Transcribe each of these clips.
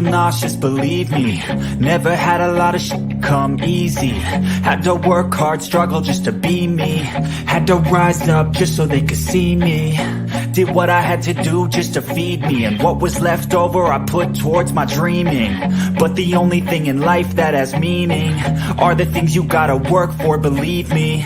feel nauseous, believe me. Never had a lot of shit come easy. Had to work hard, struggle just to be me. Had to rise up just so they could see me. Did what I had to do just to feed me. And what was left over I put towards my dreaming. But the only thing in life that has meaning are the things you gotta work for, believe me.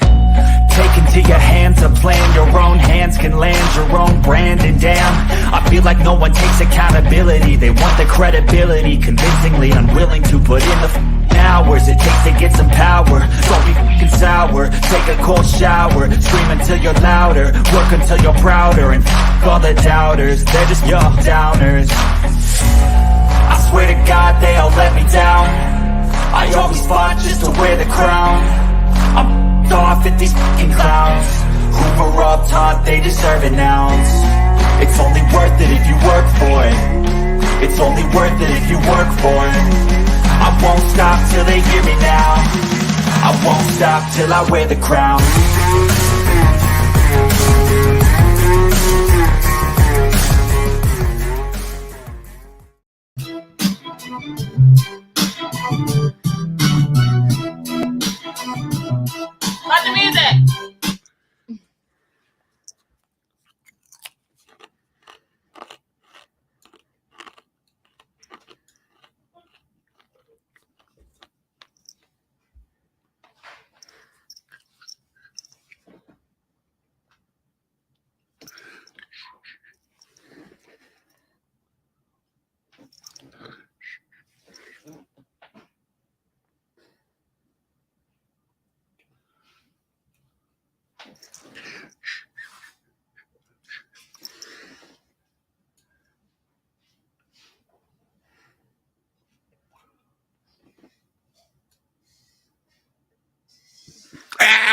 Take into your hands a plan, your own hands can land your own brand. And damn, I feel like no one takes accountability. They want the credibility, convincingly unwilling to put in the hours it takes to get some power. Don't be f***ing sour, take a cold shower. Scream until you're louder, work until you're prouder. And f*** all the doubters, they're just your downers. I swear to God they all let me down. I always fought just to wear the crown. I'm off at these fucking clowns who were all taught they deserve an ounce. It's only worth it if you work for it. It's only worth it if you work for it. I won't stop till they hear me now. I won't stop till I wear the crown. Start the music.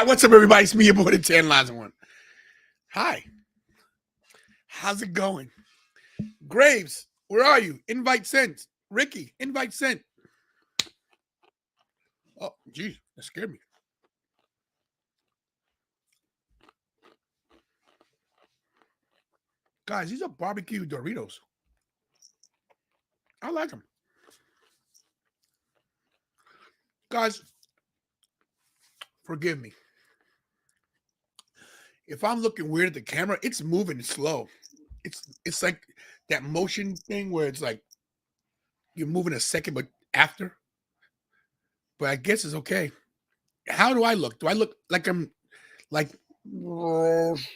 What's up, everybody? It's me, your boy, the 10 Lives in One. Hi. How's it going? Graves, where are you? Invite sent. Ricky, invite sent. Oh, geez, that scared me. Guys, these are barbecue Doritos. I like them. Guys, forgive me. If I'm looking weird at the camera, it's moving slow. It's like that motion thing where it's like you're moving a second, but after. But I guess it's okay. How do I look? Do I look like I'm like? Or is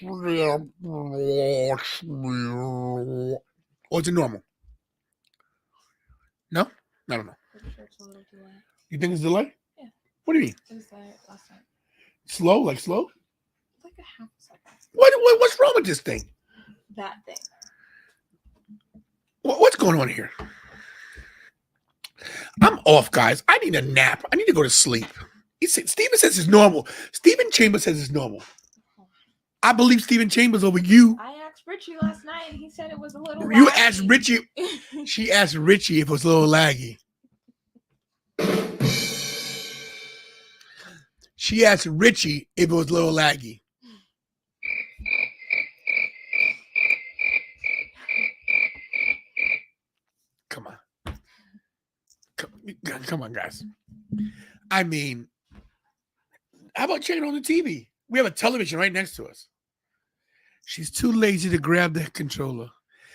it normal? No, I don't know. You think it's delay? Yeah. What do you mean? It was there last night. Slow, like slow? Like a half a second. What's wrong with this thing? That thing. What's going on here? I'm off, guys. I need a nap. I need to go to sleep. Steven says it's normal. Stephen Chambers says it's normal. I believe Stephen Chambers over you. I asked Richie last night and he said it was a little You laggy. asked Richie. She asked Richie if it was a little laggy. She asked Richie if it was a little laggy. Come on. Come on, guys. I mean, how about checking on the TV? We have a television right next to us. She's too lazy to grab the controller.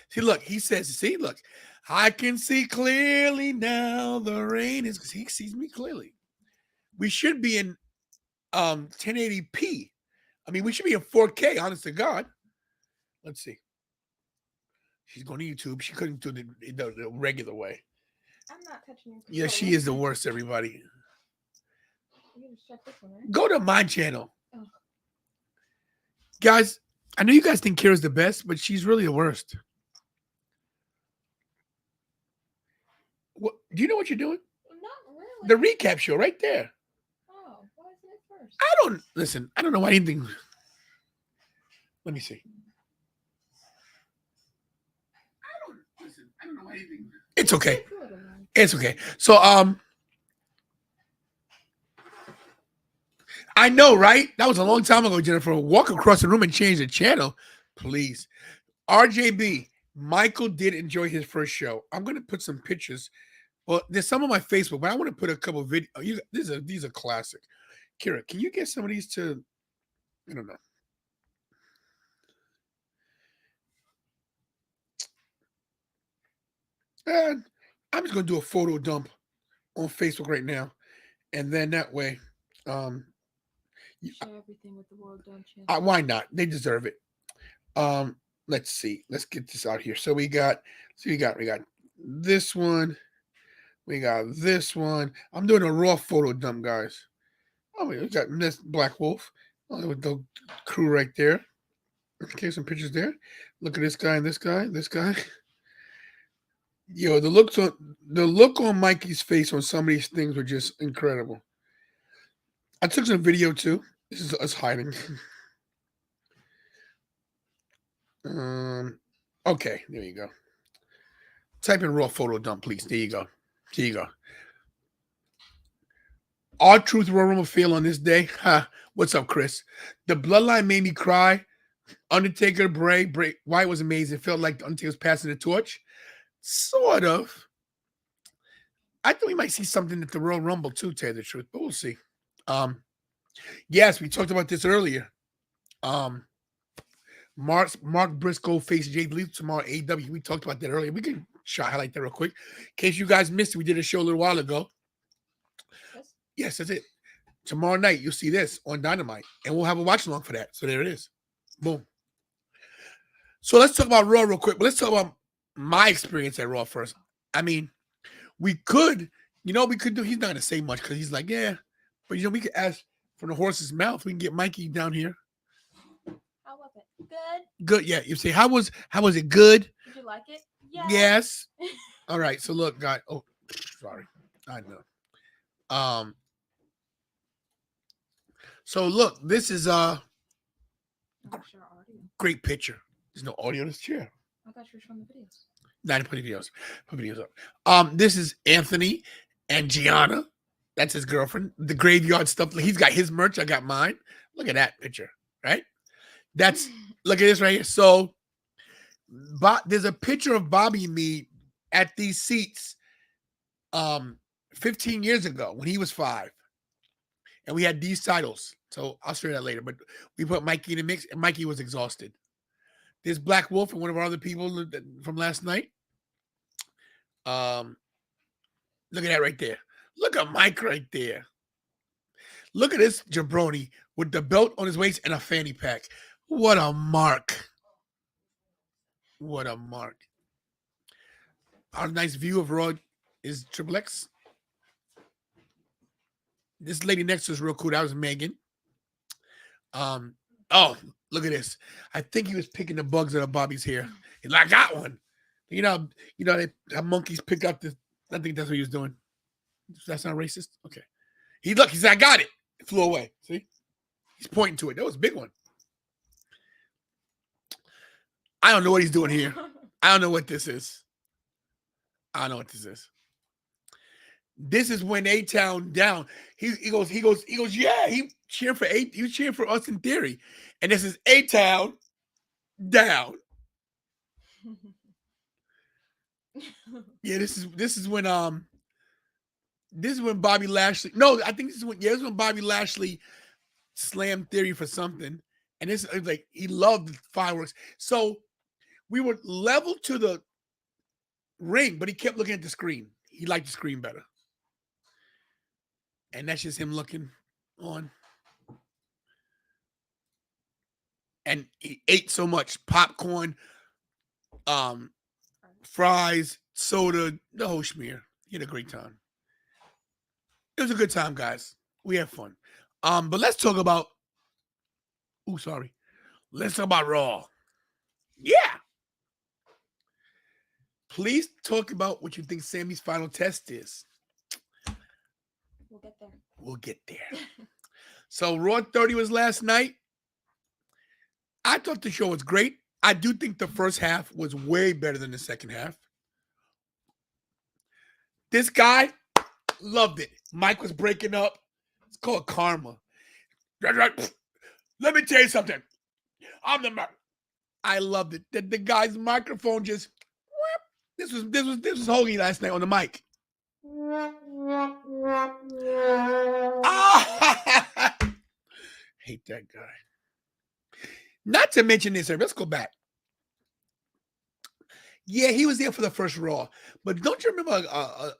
See, look, he says, see, look, I can see clearly now. The rain is, because he sees me clearly. We should be in 1080p. I mean, we should be in 4K, honest to God. Let's see. She's going to YouTube. She couldn't do the regular way. I'm not touching your controller. Yeah, she is the worst, everybody. You gotta check this one, right? Go to my channel. Oh. Guys, I know you guys think Kira's the best, but she's really the worst. What, do you know what you're doing? Not really. The recap show right there. Oh, why isn't it first? I don't know why anything. Let me see. I don't know why anything. It's okay. It's okay. So, I know, right? That was a long time ago, Jennifer. Walk across the room and change the channel, please. RJB, Michael did enjoy his first show. I'm gonna put some pictures. Well, there's some on my Facebook, but I want to put a couple of videos. These are classic. Kira, can you get some of these to? I don't know. And I'm just gonna do a photo dump on Facebook right now, and then that way, Share everything with the world, don't you? why not? They deserve it. Let's see. Let's get this out here. So we got this one. We got this one. I'm doing a raw photo dump, guys. Oh, we got this Black Wolf. Oh, with the crew right there. Okay, some pictures there. Look at this guy and this guy. This guy. Yo, the look on Mikey's face on some of these things were just incredible. I took some video too. This is us hiding. Okay, there you go. Type in raw photo dump, please. There you go. Here you go. Our truth Royal Rumble feel on this day. What's up, Chris? The bloodline made me cry. Undertaker, Bray Wyatt was amazing. It felt like the Undertaker was passing the torch. Sort of. I think we might see something at the Royal Rumble too, tell you the truth, but we'll see. Yes, we talked about this earlier. Mark Briscoe faced Jay Lee tomorrow at AEW. We talked about that earlier. We can highlight that real quick. In case you guys missed it, we did a show a little while ago. Yes, that's it. Tomorrow night, you'll see this on Dynamite, and we'll have a watch along for that. So there it is. Boom. So let's talk about Raw real quick. But let's talk about my experience at Raw first. I mean, we could do. He's not going to say much because he's like, yeah. But, we could ask from the horse's mouth. We can get Mikey down here. How was it? Good. Good, yeah. You say, how was it good? Did you like it? Yeah. Yes. All right. So look, guys. Oh, sorry. I know. So look, this is great picture. There's no audio in this chair. I thought you were showing the videos. Not put videos. Put videos up. This is Anthony and Gianna. That's his girlfriend. The graveyard stuff. He's got his merch. I got mine. Look at that picture, right? Look at this right here. So, there's a picture of Bobby and me at these seats 15 years ago when he was 5. And we had these titles. So I'll show you that later. But we put Mikey in the mix, and Mikey was exhausted. There's Black Wolf and one of our other people from last night. Look at that right there. Look at Mike right there. Look at this jabroni with the belt on his waist and a fanny pack. What a mark. What a mark. Our nice view of Raw is XXX. This lady next to us real cool. That was Megan. Oh, look at this. I think he was picking the bugs out of Bobby's hair. He's like, I got one. They have monkeys pick up this. I think that's what he was doing. That's not racist? Okay. He said, I got it. It flew away. See? He's pointing to it. That was a big one. I don't know what he's doing here. I don't know what this is. I don't know what this is. This is when A-Town down. He goes, yeah, he cheering for us in theory. And this is A-Town down. Yeah, this is when Bobby Lashley. No, I think this is when Bobby Lashley slammed Theory for something. And this is like he loved fireworks. So we were level to the ring, but he kept looking at the screen. He liked the screen better. And that's just him looking on. And he ate so much popcorn, fries, soda, the whole schmear. He had a great time. It was a good time, guys. We had fun. But let's talk about. Let's talk about Raw. Yeah. Please talk about what you think Sammy's final test is. We'll get there. So Raw 30 was last night. I thought the show was great. I do think the first half was way better than the second half. This guy loved it. Mike was breaking up. It's called karma. Let me tell you something. I'm the man. I loved it. The guy's microphone just this was Hoagie last night on the mic. Ah! Hate that guy. Not to mention this, let's go back. Yeah, he was there for the first Raw. But don't you remember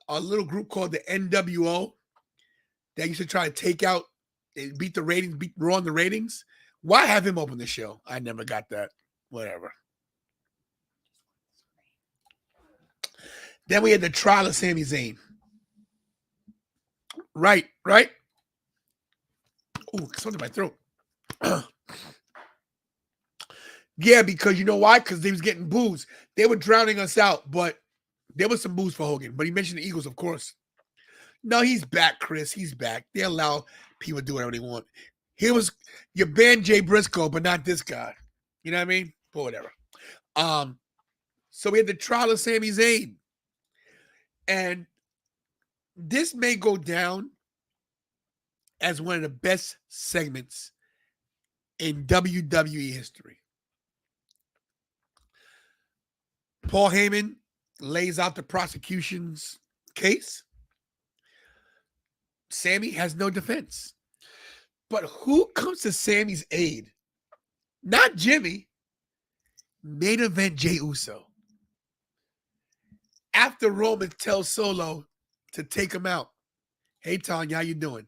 a little group called the NWO that used to try to take out and beat the ratings, beat Raw in the ratings? Why have him open the show? I never got that. Whatever. Then we had the trial of Sami Zayn. Right. Ooh, something in my throat. Yeah, because you know why? Because they was getting boos. They were drowning us out, but there was some boos for Hogan. But he mentioned the Eagles, of course. No, he's back, Chris. He's back. They allow people to do whatever they want. He was you banned Jay Briscoe, but not this guy. You know what I mean? But whatever. So we had the trial of Sami Zayn. And this may go down as one of the best segments in WWE history. Paul Heyman lays out the prosecution's case. Sammy has no defense. But who comes to Sammy's aid? Not Jimmy. Main event Jey Uso. After Roman tells Solo to take him out. Hey, Tanya, how you doing?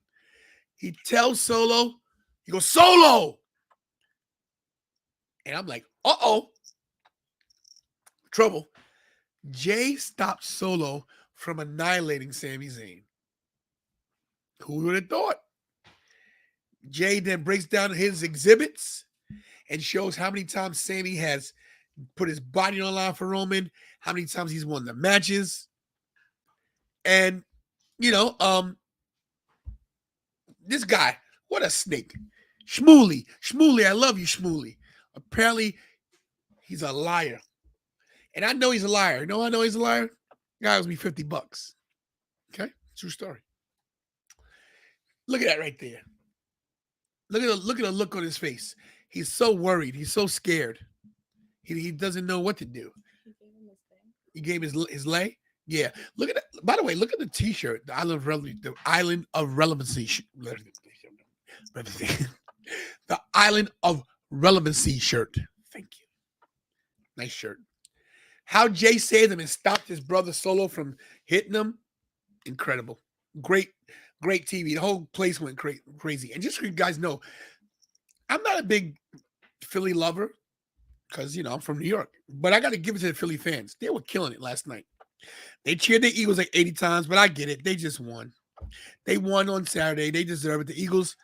He tells Solo, he goes, Solo! And I'm like, uh-oh. Trouble. Jay stopped Solo from annihilating Sami Zayn. Who would have thought? Jay then breaks down his exhibits and shows how many times Sami has put his body on the line for Roman, how many times he's won the matches. And, this guy, what a snake. Shmooly, I love you, Shmooly. Apparently, he's a liar. And I know he's a liar. You know I know he's a liar? Guy owes me $50. Okay? True story. Look at that right there. Look at the look on his face. He's so worried. He's so scared. He doesn't know what to do. He gave his lay? Yeah. Look at that. By the way, look at the t-shirt. The Island of Relevancy. The Island of Relevancy shirt. Thank you. Nice shirt. How Jay saved him and stopped his brother Solo from hitting him. Incredible. Great TV. The whole place went crazy. And just so you guys know, I'm not a big Philly lover because, I'm from New York. But I got to give it to the Philly fans. They were killing it last night. They cheered the Eagles like 80 times, but I get it. They just won. They won on Saturday. They deserve it. The Eagles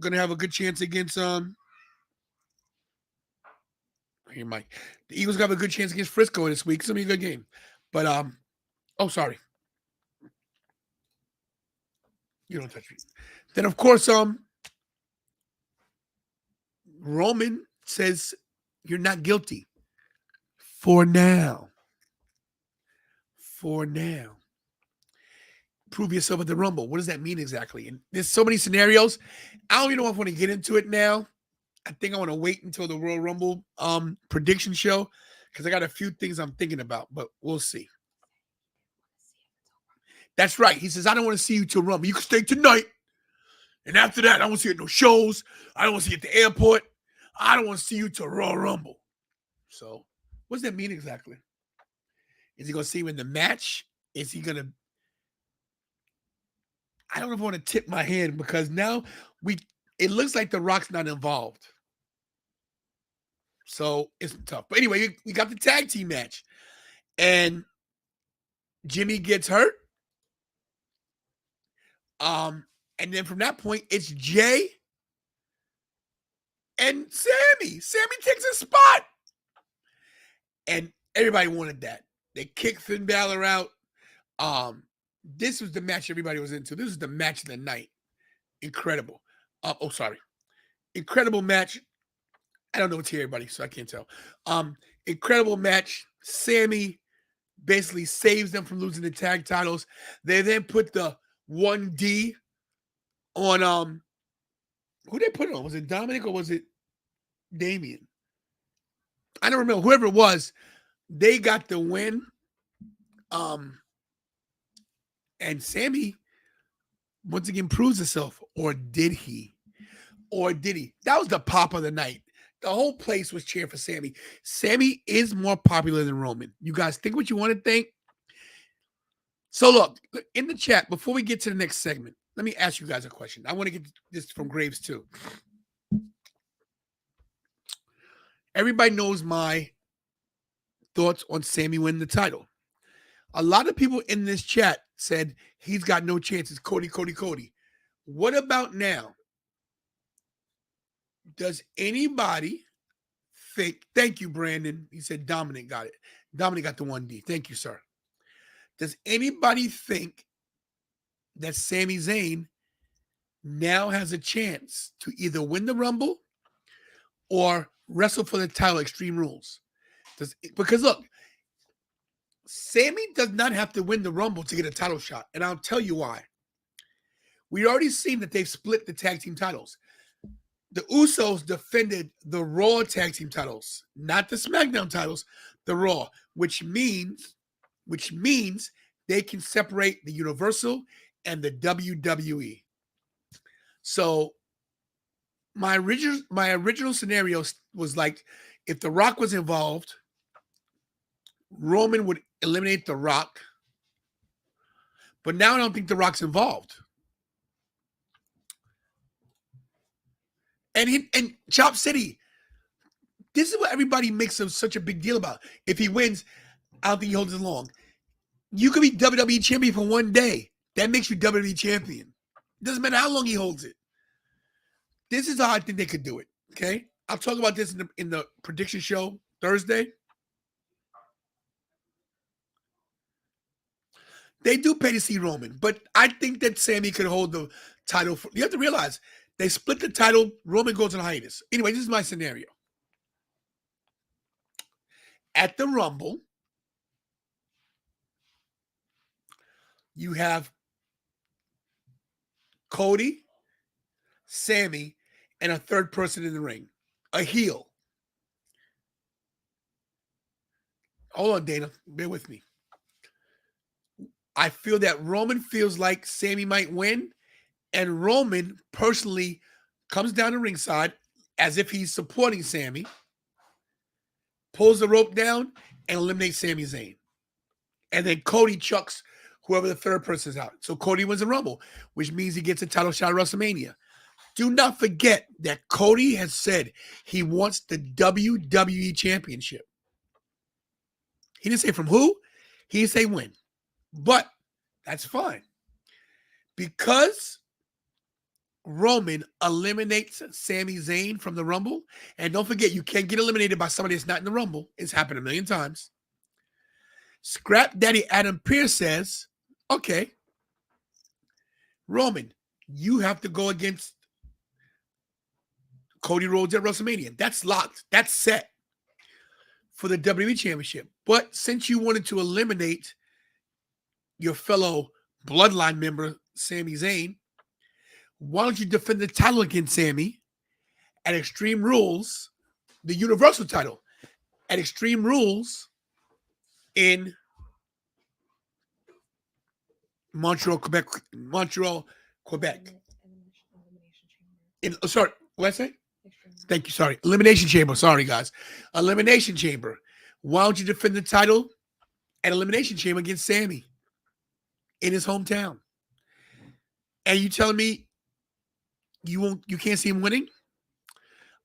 going to have a good chance against the Eagles have a good chance against Frisco this week. It's going to be a good game. But, sorry. You don't touch me. Then, of course, Roman says you're not guilty. For now. Prove yourself at the Rumble. What does that mean exactly? And there's so many scenarios. I don't even know if I want to get into it now. I think I want to wait until the Royal Rumble prediction show because I got a few things I'm thinking about, but we'll see. That's right. He says, I don't want to see you till Rumble. You can stay tonight. And after that, I don't want to see you at no shows. I don't want to see you at the airport. I don't want to see you till Royal Rumble. So what does that mean exactly? Is he going to see you in the match? Is he going to... I don't know if I want to tip my hand because now it looks like The Rock's not involved. So it's tough. But anyway, we got the tag team match. And Jimmy gets hurt. And then from that point, it's Jay and Sammy. Sammy takes a spot. And everybody wanted that. They kicked Finn Balor out. This was the match everybody was into. This is the match of the night. Incredible. Incredible match. I don't know what's here, everybody, so I can't tell. Incredible match. Sammy basically saves them from losing the tag titles. They then put the 1D on who they put it on? Was it Dominic or was it Damian? I don't remember whoever it was. They got the win. And Sammy once again proves himself, or did he? Or did he? That was the pop of the night. The whole place was cheering for Sammy. Sammy is more popular than Roman. You guys think what you want to think. So look, in the chat, before we get to the next segment, let me ask you guys a question. I want to get this from Graves too. Everybody knows my thoughts on Sammy winning the title. A lot of people in this chat said he's got no chances. Cody. What about now? Does anybody think? Thank you, Brandon. He said Dominic got it. Dominic got the 1D. Thank you, sir. Does anybody think that Sami Zayn now has a chance to either win the Rumble or wrestle for the title Extreme Rules? Because look, Sammy does not have to win the Rumble to get a title shot, and I'll tell you why. We already seen that they've split the tag team titles. The Usos defended the Raw tag team titles, not the SmackDown titles, the Raw, which means they can separate the Universal and the WWE. So my original scenario was like, if The Rock was involved, Roman would eliminate The Rock. But now I don't think The Rock's involved. And Chop City, this is what everybody makes such a big deal about. If he wins, I don't think he holds it long. You could be WWE champion for one day. That makes you WWE champion. It doesn't matter how long he holds it. This is how I think they could do it. Okay, I'll talk about this in the prediction show Thursday. They do pay to see Roman, but I think that Sammy could hold the title. You have to realize they split the title. Roman goes on hiatus. Anyway, this is my scenario. At the Rumble, you have Cody, Sammy, and a third person in the ring, a heel. Hold on, Dana. Bear with me. I feel that Roman feels like Sammy might win, and Roman personally comes down the ringside as if he's supporting Sammy, pulls the rope down, and eliminates Sami Zayn. And then Cody chucks whoever the third person is out. So Cody wins the Rumble, which means he gets a title shot at WrestleMania. Do not forget that Cody has said he wants the WWE Championship. He didn't say from who. He didn't say when. But that's fine. Because Roman eliminates Sami Zayn from the Rumble, and don't forget, you can't get eliminated by somebody that's not in the Rumble. It's happened a million times. Scrap Daddy Adam Pearce says, okay, Roman, you have to go against Cody Rhodes at WrestleMania. That's locked. That's set for the WWE Championship. But since you wanted to eliminate your fellow bloodline member, Sami Zayn, why don't you defend the title against Sammy at Extreme Rules, the Universal title, at Extreme Rules in Montreal, Quebec. Sorry, what did I say? Thank you. Sorry. Elimination Chamber. Sorry, guys. Elimination Chamber. Why don't you defend the title at Elimination Chamber against Sammy in his hometown? And you telling me you can't see him winning?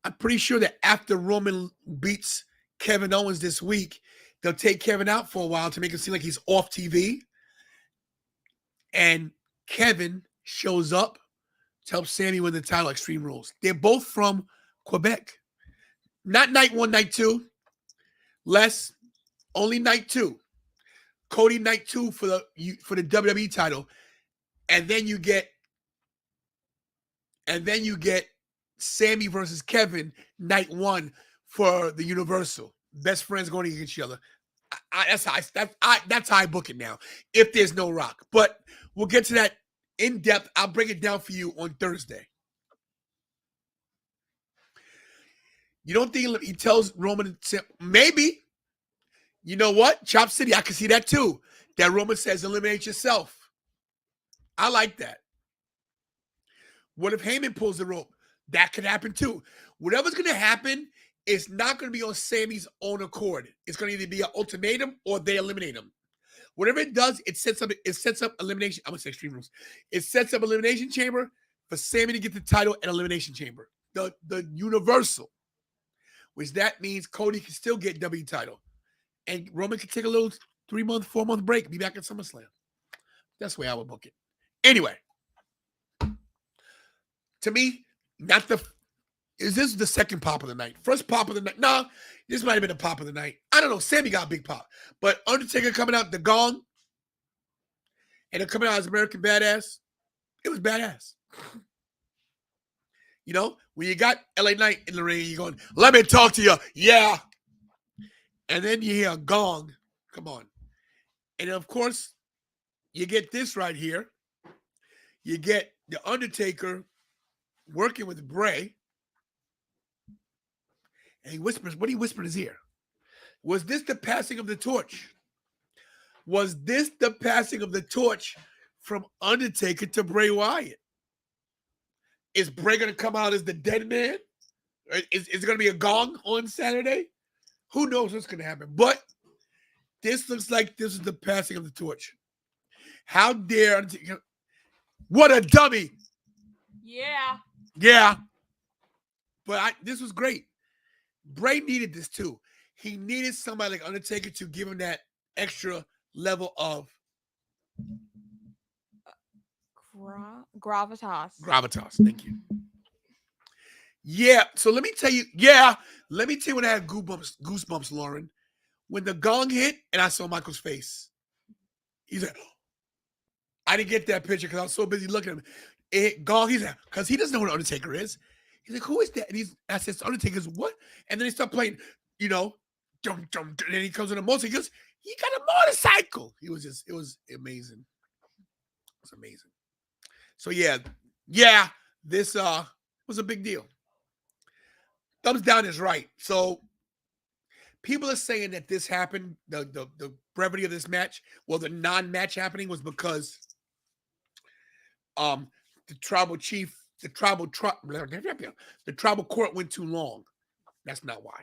I'm pretty sure that after Roman beats Kevin Owens this week, they'll take Kevin out for a while to make it seem like he's off TV. And Kevin shows up to help Sammy win the title at Extreme Rules. They're both from Quebec. Not night one, night two. Only night two. Cody night two for the WWE title. And then you get Sammy versus Kevin night one for the Universal. Best friends going against each other. That's how I book it now. If there's no Rock, but we'll get to that in depth. I'll break it down for you on Thursday. You don't think he tells Roman maybe? You know what? Chop City, I can see that too. That Roman says eliminate yourself. I like that. What if Heyman pulls the rope? That could happen too. Whatever's going to happen is not going to be on Sammy's own accord. It's going to either be an ultimatum or they eliminate him. Whatever it does, it sets up elimination. I'm going to say Extreme Rules. It sets up elimination chamber for Sammy to get the title and elimination chamber. The universal. Which that means Cody can still get W title. And Roman can take a little 3-month, 4-month break, be back at SummerSlam. That's the way I would book it. Anyway. To me, is this the second pop of the night? First pop of the night? No, this might have been a pop of the night. I don't know. Sammy got a big pop. But Undertaker coming out the gong and then coming out as American Badass, it was badass. You know, when you got LA Knight in the ring, you're going, let me talk to you. Yeah. And then you hear a gong. Come on. And of course, you get this right here. You get the Undertaker working with Bray. And he whispers, what he whispered in his ear? Was this the passing of the torch? Was this the passing of the torch from Undertaker to Bray Wyatt? Is Bray going to come out as the dead man? Is it going to be a gong on Saturday? Who knows what's going to happen? But this looks like this is the passing of the torch. How dare Undertaker? What a dummy. Yeah. Yeah. But this was great. Bray needed this too. He needed somebody like Undertaker to give him that extra level of Gravitas. Gravitas. Thank you. Yeah. So let me tell you. Yeah. Let me tell you when I had goosebumps, Lauren. When the gong hit and I saw Michael's face. He's like, I didn't get that picture because I was so busy looking at him. Gong, he's like, because he doesn't know what an Undertaker is. He's like, who is that? And I said, Undertaker's what? And then they start playing, you know, and then he comes on a motorcycle. He goes, he got a motorcycle. It was amazing. It was amazing. So yeah, this was a big deal. Thumbs down is right. So people are saying that this happened, the brevity of this match, well, the non-match happening was because the tribal chief, the tribal court went too long. That's not why.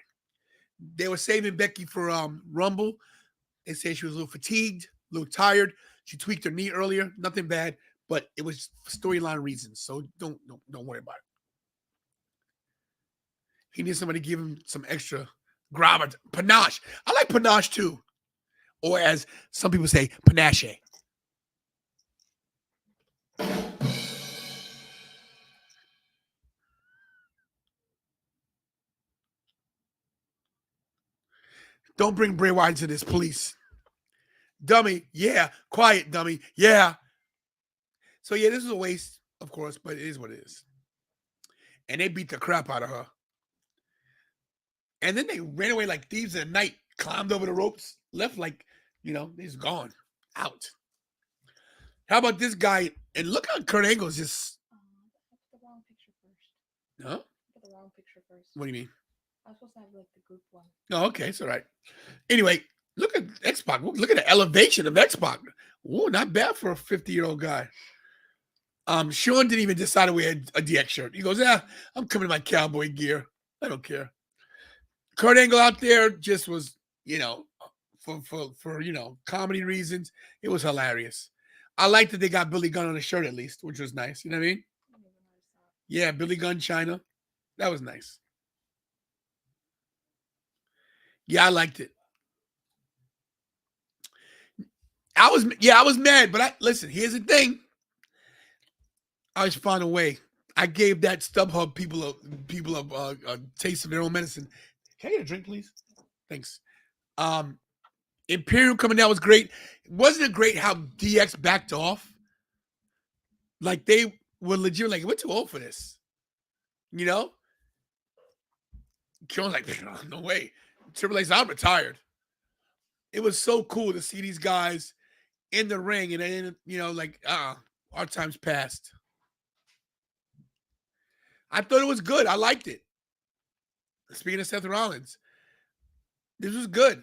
They were saving Becky for Rumble. They say she was a little fatigued, a little tired. She tweaked her knee earlier. Nothing bad, but it was storyline reasons. So don't worry about it. He needs somebody to give him some extra gravitas, panache. I like panache too, or as some people say, panache. Don't bring Bray Wyatt into this, please. Dummy, yeah. Quiet, dummy, yeah. So, yeah, this is a waste, of course, but it is what it is. And they beat the crap out of her. And then they ran away like thieves in the night, climbed over the ropes, left like, he's gone, out. How about this guy? And look how Kurt Angle's just. The wrong picture first. Huh? Put the wrong picture first. What do you mean? I was supposed to have like the group one. Oh, okay, it's all right. Anyway, look at X-Pac. Look at the elevation of X-Pac. Ooh, not bad for a 50-year-old guy. Sean didn't even decide to wear a DX shirt. He goes, I'm coming in my cowboy gear. I don't care. Kurt Angle out there just was, for comedy reasons, it was hilarious. I like that they got Billy Gunn on the shirt at least, which was nice. You know what I mean? Yeah, Billy Gunn China. That was nice. Yeah, I liked it. I was mad, but listen, here's the thing. I always found a way. I gave that StubHub people a taste of their own medicine. Can I get a drink, please? Thanks. Imperium coming down was great. Wasn't it great how DX backed off? Like they were legit like, we're too old for this. Kion's like, no way. Triple H, I'm retired. It was so cool to see these guys in the ring and then, our time's passed. I thought it was good. I liked it. Speaking of Seth Rollins, this was good.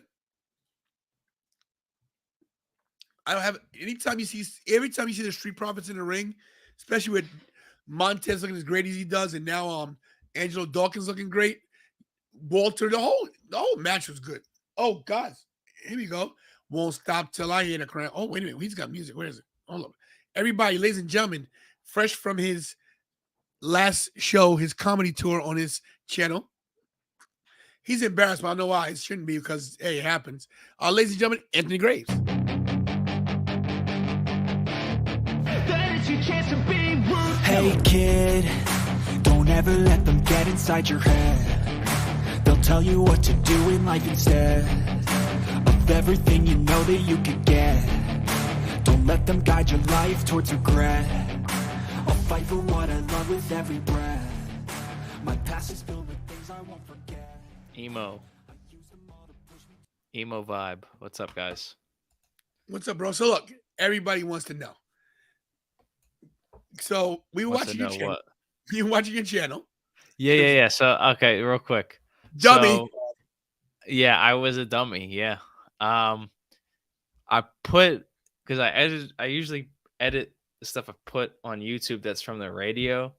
I don't have every time you see the Street Profits in the ring, especially with Montez looking as great as he does, and now Angelo Dawkins looking great. Walter, the whole match was good. Oh God, here we go. Won't stop till I hear the crowd. Oh wait a minute, he's got music. Where is it? Hold up, everybody, ladies and gentlemen, fresh from his last show, his comedy tour on his channel. He's embarrassed, but I know why. It shouldn't be because hey, it happens. Ladies and gentlemen, Anthony Graves. Hey kid, don't ever let them get inside your head. They'll tell you what to do in life instead of everything you know that you could get. Don't let them guide your life towards regret. I'll fight for what I love with every breath. My past is filled with things I won't forget. Emo vibe. What's up, guys? What's up, bro? So look, everybody wants to know. So we were watching your channel. You were watching your channel. Yeah. So okay, real quick. Dummy. So, yeah, I was a dummy. Yeah. I put because I usually edit the stuff I put on YouTube that's from the radio.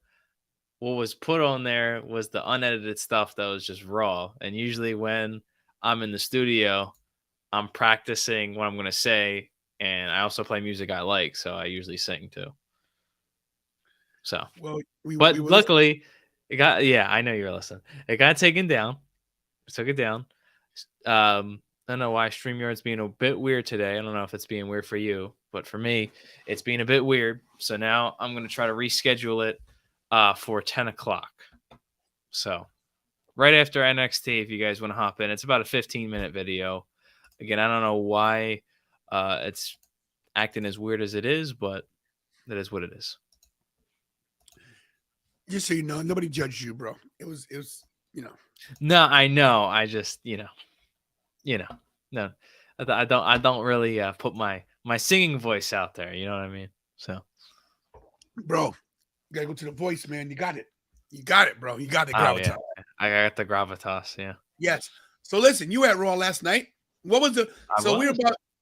What was put on there was the unedited stuff that was just raw. And usually when I'm in the studio, I'm practicing what I'm going to say. And I also play music I like. So I usually sing too. So, well, but luckily it got, I know you're listening. It got taken down. I took it down. I don't know why StreamYard's being a bit weird today. I don't know if it's being weird for you, but for me, it's being a bit weird. So now I'm going to try to reschedule it for 10 o'clock. So right after NXT, if you guys want to hop in, it's about a 15-minute video. Again, I don't know why it's acting as weird as it is, but that is what it is. Just so you know, nobody judged you, bro. It was, No, I know. I just, no, I don't really put my singing voice out there. You know what I mean? So, bro, you gotta go to the voice, man. You got it, bro. You got the gravitas. Yeah. I got the gravitas. Yeah. Yes. So listen, you were at Raw last night. What was the?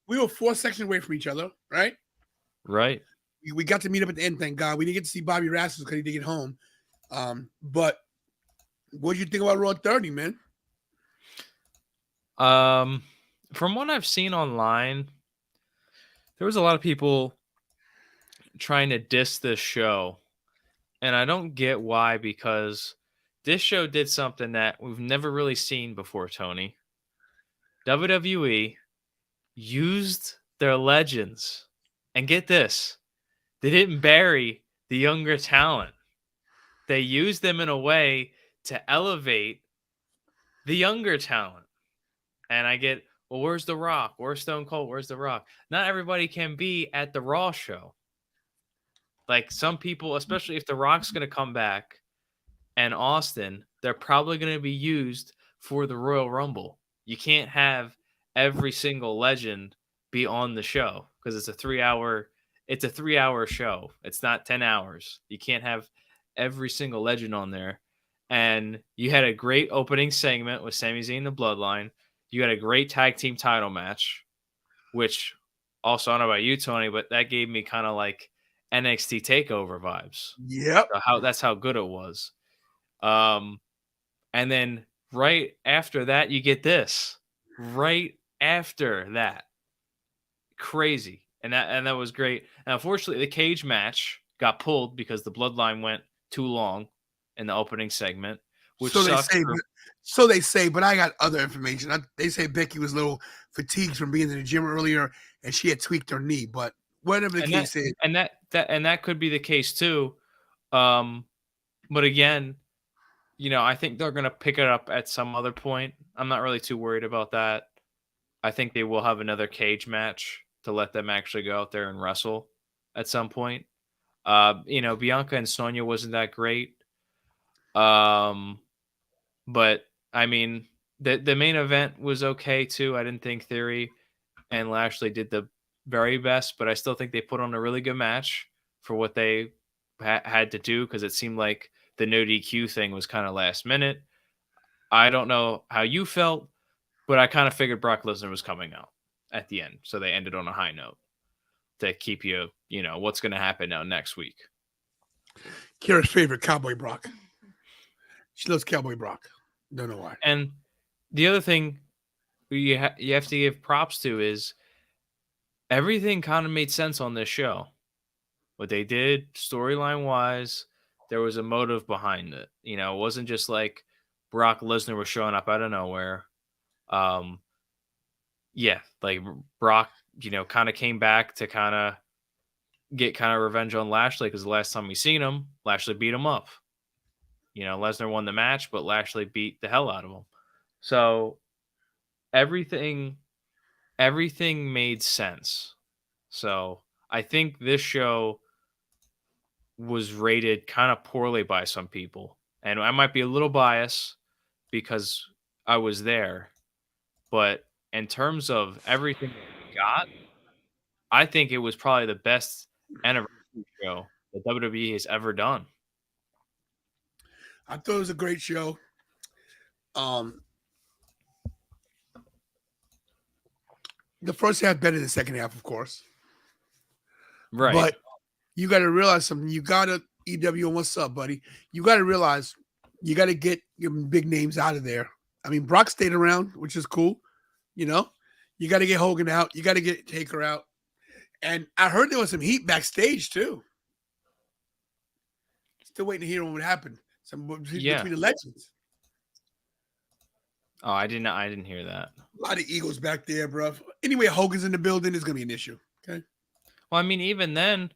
We were 4 sections away from each other, right? Right. We got to meet up at the end. Thank God. We didn't get to see Bobby Rasmus because he didn't get home. But what did you think about Raw 30, man? From what I've seen online, there was a lot of people trying to diss this show, and I don't get why, because this show did something that we've never really seen before, Tony. WWE used their legends, and get this, they didn't bury the younger talent. They used them in a way to elevate the younger talent. And I get, well, where's The Rock? Where's Stone Cold? Where's The Rock? Not everybody can be at the Raw show. Like some people, especially if The Rock's going to come back and Austin, they're probably going to be used for the Royal Rumble. You can't have every single legend be on the show because it's a 3-hour show. It's not 10 hours. You can't have every single legend on there. And you had a great opening segment with Sami Zayn and the Bloodline. You had a great tag team title match, which also, I don't know about you, Tony, but that gave me kind of like NXT TakeOver vibes. Yep. That's how good it was. And then right after that, you get this. Right after that. Crazy. And that was great. And unfortunately, the cage match got pulled because the Bloodline went too long in the opening segment. Which so they say, but I got other information. They say Becky was a little fatigued from being in the gym earlier, and she had tweaked her knee. But whatever the case is, and that could be the case too. But again, I think they're gonna pick it up at some other point. I'm not really too worried about that. I think they will have another cage match to let them actually go out there and wrestle at some point. Bianca and Sonya wasn't that great. But I mean, the main event was okay too. I didn't think Theory and Lashley did the very best, but I still think they put on a really good match for what they had to do, because it seemed like the no DQ thing was kind of last minute. I don't know how you felt, but I kind of figured Brock Lesnar was coming out at the end, so they ended on a high note to keep you, what's going to happen now next week. Kara's favorite, Cowboy Brock. She loves Cowboy Brock. Don't know why. And the other thing you have to give props to is everything kind of made sense on this show. What they did storyline wise, there was a motive behind it. It wasn't just like Brock Lesnar was showing up out of nowhere. Yeah, like Brock, kind of came back to kind of get kind of revenge on Lashley because the last time we seen him, Lashley beat him up. Lesnar won the match, but Lashley beat the hell out of him. So everything made sense. So I think this show was rated kind of poorly by some people. And I might be a little biased because I was there. But in terms of everything we got, I think it was probably the best anniversary show that WWE has ever done. I thought it was a great show. The first half better than the second half, of course. Right. But you got to realize something. You got to, EW, what's up, buddy? You got to realize you got to get your big names out of there. I mean, Brock stayed around, which is cool. You got to get Hogan out. You got to get Taker out. And I heard there was some heat backstage, too. Still waiting to hear what would happen. Between the legends. Oh, I didn't hear that. A lot of egos back there, bro. Anyway, Hogan's in the building. It's going to be an issue. Okay. Well, I mean, even then,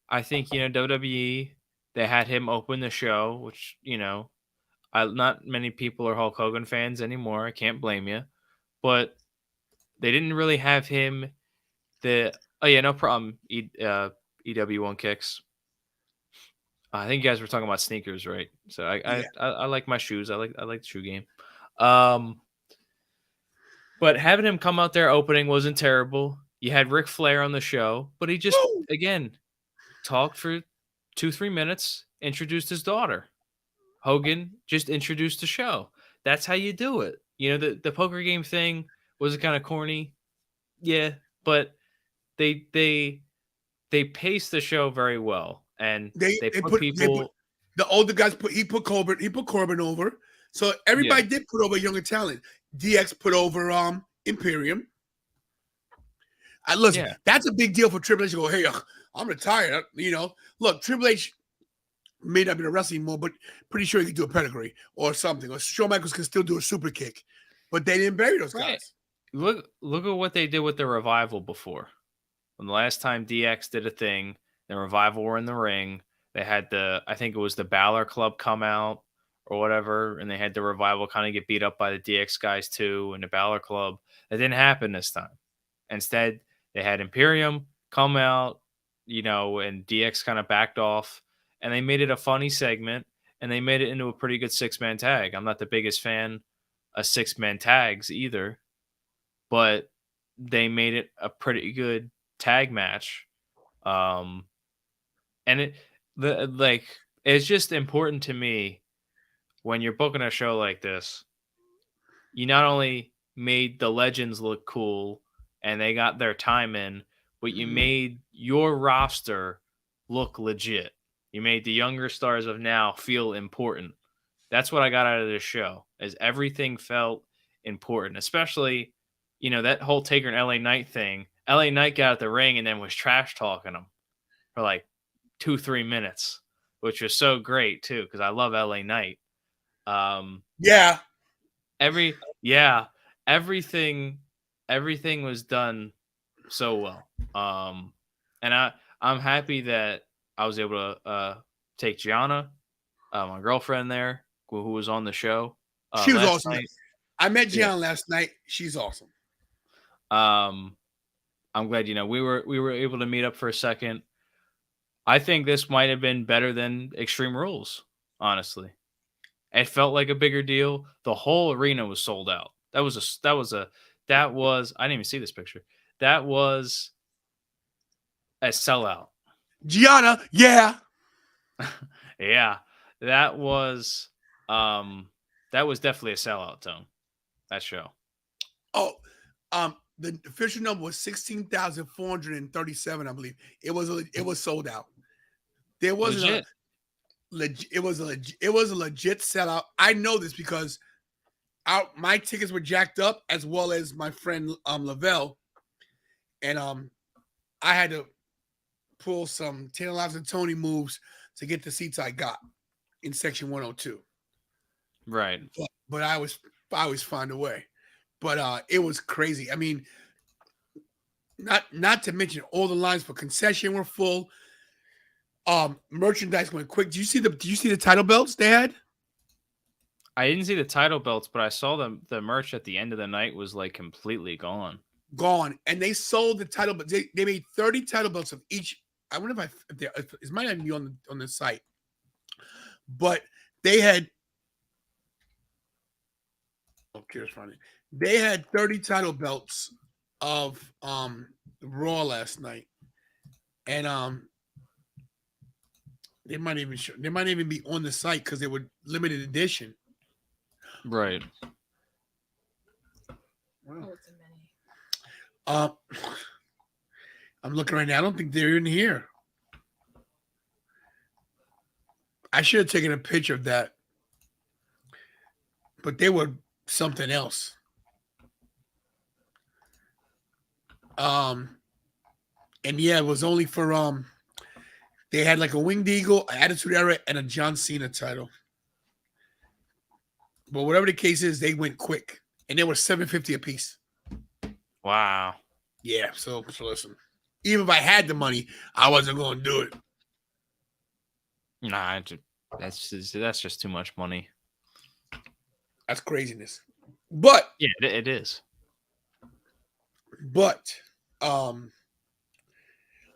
I think, WWE, they had him open the show, which, not many people are Hulk Hogan fans anymore. I can't blame you. But they didn't really have him. Oh, yeah, no problem. EW1 kicks. I think you guys were talking about sneakers, right? So I like my shoes. I like the shoe game. But having him come out there opening wasn't terrible. You had Ric Flair on the show, but he just, again, talked for 2-3 minutes, introduced his daughter. Hogan just introduced the show. That's how you do it. The poker game thing was kind of corny. Yeah, but they paced the show very well. And they put people. The older guys put Corbin over. So everybody did put over younger talent. DX put over Imperium. Listen, that's a big deal for Triple H to go, hey, I'm retired. Look, Triple H may not be a wrestling anymore, but pretty sure he could do a pedigree or something. Or Shawn Michaels could still do a super kick. But they didn't bury those guys. Look at what they did with the Revival before. When the last time DX did a thing, the Revival were in the ring. They had I think it was the Balor Club come out or whatever, and they had the Revival kind of get beat up by the DX guys too, and the Balor Club. That didn't happen this time. Instead, they had Imperium come out, and DX kind of backed off, and they made it a funny segment, and they made it into a pretty good 6-man tag. I'm not the biggest fan of 6-man tags either, but they made it a pretty good tag match. And it's just important to me when you're booking a show like this, you not only made the legends look cool and they got their time in, but you made your roster look legit. You made the younger stars of now feel important. That's what I got out of this show, is everything felt important, especially, that whole Taker and LA Knight thing. LA Knight got out the ring and then was trash talking them for like 2-3 minutes, which was so great too, because I love LA Knight. Everything was done so well. And I'm happy that I was able to take Gianna, my girlfriend there, who was on the show. She was awesome. Night. I met Gianna last night. She's awesome. I'm glad we were able to meet up for a second. I think this might have been better than Extreme Rules, honestly. It felt like a bigger deal. The whole arena was sold out. That was I didn't even see this picture. That was a sellout. That was definitely a sellout, Tone. That show. Oh, the official number was 16,437, I believe. It was sold out. There wasn't Legit. it was a legit sellout. I know this because my tickets were jacked up, as well as my friend Lavelle, and I had to pull some Taylor Lives and Tony moves to get the seats I got in section 102. Right. But I always find a way. But it was crazy. I mean, not to mention all the lines for concession were full. Merchandise went quick. Did you see the title belts they had? I didn't see the title belts, but I saw the merch at the end of the night was like completely gone. Gone. And they sold the title, but they made 30 title belts of each. I wonder if it might not even be on the site. But they had they had 30 title belts of Raw last night. And they might even be on the site because they were limited edition. Right. Oh, it's a mini. I'm looking right now. I don't think they're in here. I should have taken a picture of that. But they were something else. And yeah, it was only for they had like a Winged Eagle, an Attitude Era, and a John Cena title. But whatever the case is, they went quick. And they were $750 a piece. Wow. Yeah, so listen. Even if I had the money, I wasn't going to do it. Nah, that's just too much money. That's craziness. But yeah, it is. But I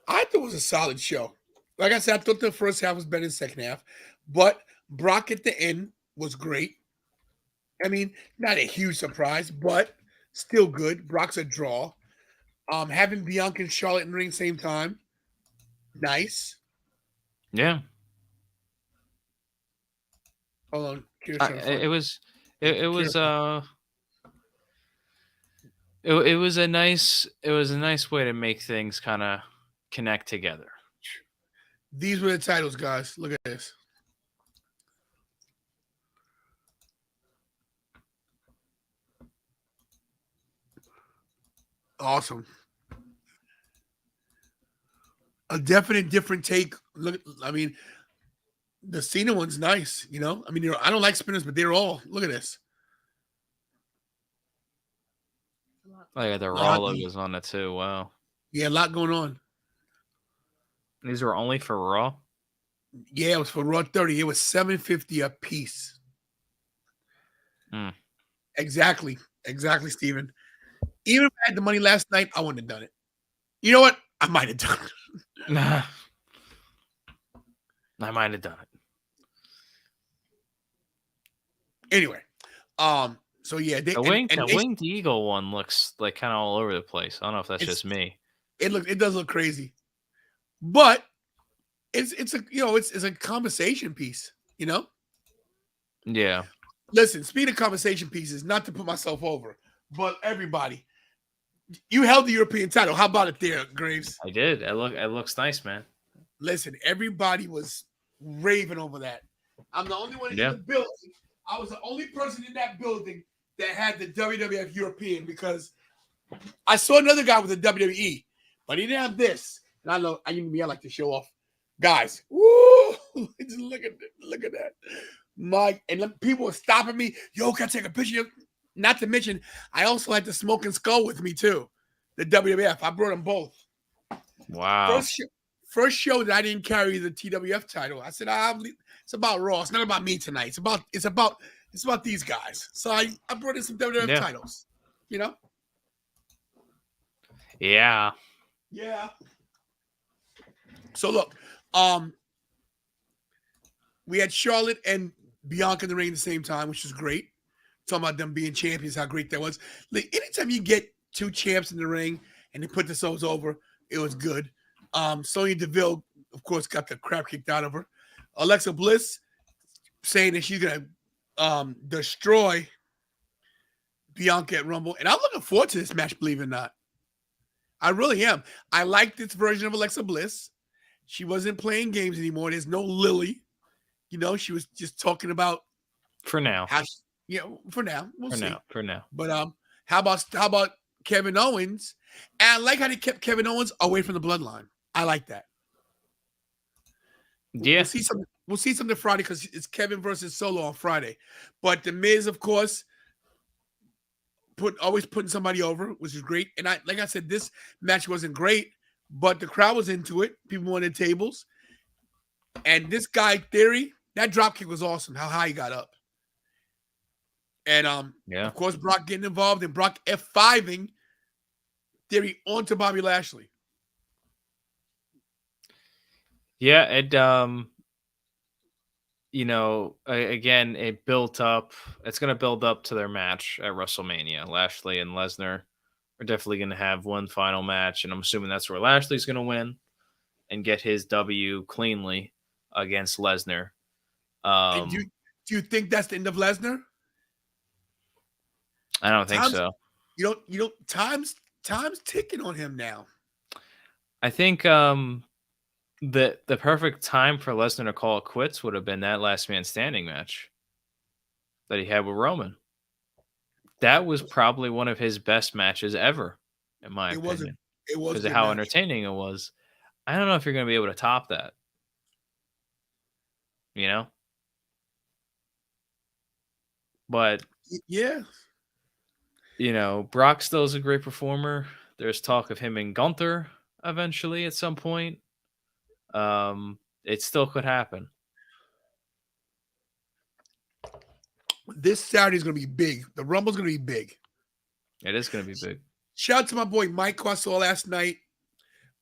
thought it was a solid show. Like I said, I thought the first half was better than the second half. But Brock at the end was great. I mean, not a huge surprise, but still good. Brock's a draw. Having Bianca and Charlotte in the ring same time, nice. Yeah. Hold on. It was a nice way to make things kind of connect together. These were the titles, guys. Look at this. Awesome. A definite different take. Look, I mean, the Cena one's nice, you know? I mean, I don't like spinners, but they're all, look at this. Oh, yeah, the Raw logos on it too. Wow. Yeah, a lot going on. These were only for Raw? Yeah, it was for Raw 30. It was $750 a piece. Exactly, Steven. Even if I had the money last night, I wouldn't have done it. You know what? I might have done it. Nah. I might have done it. Anyway, so yeah, the Winged Eagle one looks like kind of all over the place. I don't know if that's just me. It does look crazy, but it's a conversation piece, you know. Yeah. Listen, speaking of conversation pieces, not to put myself over, but everybody, you held the European title. How about it there, Graves? I did. It looks nice, man. Listen, everybody was raving over that. I'm the only one in the building. I was the only person in that building that had the WWF European because I saw another guy with the WWE, but he didn't have this. And I know, I like to show off. Guys, woo! Just look at that. And people were stopping me. Yo, can I take a picture? Not to mention, I also had the Smoking Skull with me too. The WWF. I brought them both. Wow. First show that I didn't carry the TWF title. I said, it's about Raw. It's not about me tonight. It's about these guys. So I brought in some WWF titles. You know? Yeah. Yeah. So look, we had Charlotte and Bianca in the ring at the same time, which is great. Talking about them being champions, how great that was. Like, anytime you get two champs in the ring and they put the souls over, it was good. Sonya Deville, of course, got the crap kicked out of her. Alexa Bliss saying that she's gonna destroy Bianca at Rumble. And I'm looking forward to this match, believe it or not. I really am. I like this version of Alexa Bliss. She wasn't playing games anymore. There's no Lily. She was just talking about for now. For now. We'll see. For now. But how about Kevin Owens? And I like how they kept Kevin Owens away from the bloodline. I like that. Yeah. We'll see something Friday because it's Kevin versus Solo on Friday. But The Miz, of course, always putting somebody over, which is great. And like I said, this match wasn't great, but the crowd was into it. People wanted tables. And this guy, Theory, that dropkick was awesome, how high he got up. And of course, Brock getting involved and Brock F5ing Theory onto Bobby Lashley. Yeah, it again, it built up. It's going to build up to their match at WrestleMania. Lashley and Lesnar are definitely going to have one final match, and I'm assuming that's where Lashley's going to win and get his W cleanly against Lesnar. And do you think that's the end of Lesnar? I don't think so. You don't. Time's ticking on him now. I think the perfect time for Lesnar to call it quits would have been that last man standing match that he had with Roman. That was probably one of his best matches ever, in my opinion. It was because of how entertaining it was. I don't know if you're going to be able to top that. But yeah. Brock still is a great performer. There's talk of him and Gunther eventually at some point. It still could happen. This Saturday is going to be big. The Rumble's going to be big. It is going to be big. Shout out to my boy Mike who I saw last night.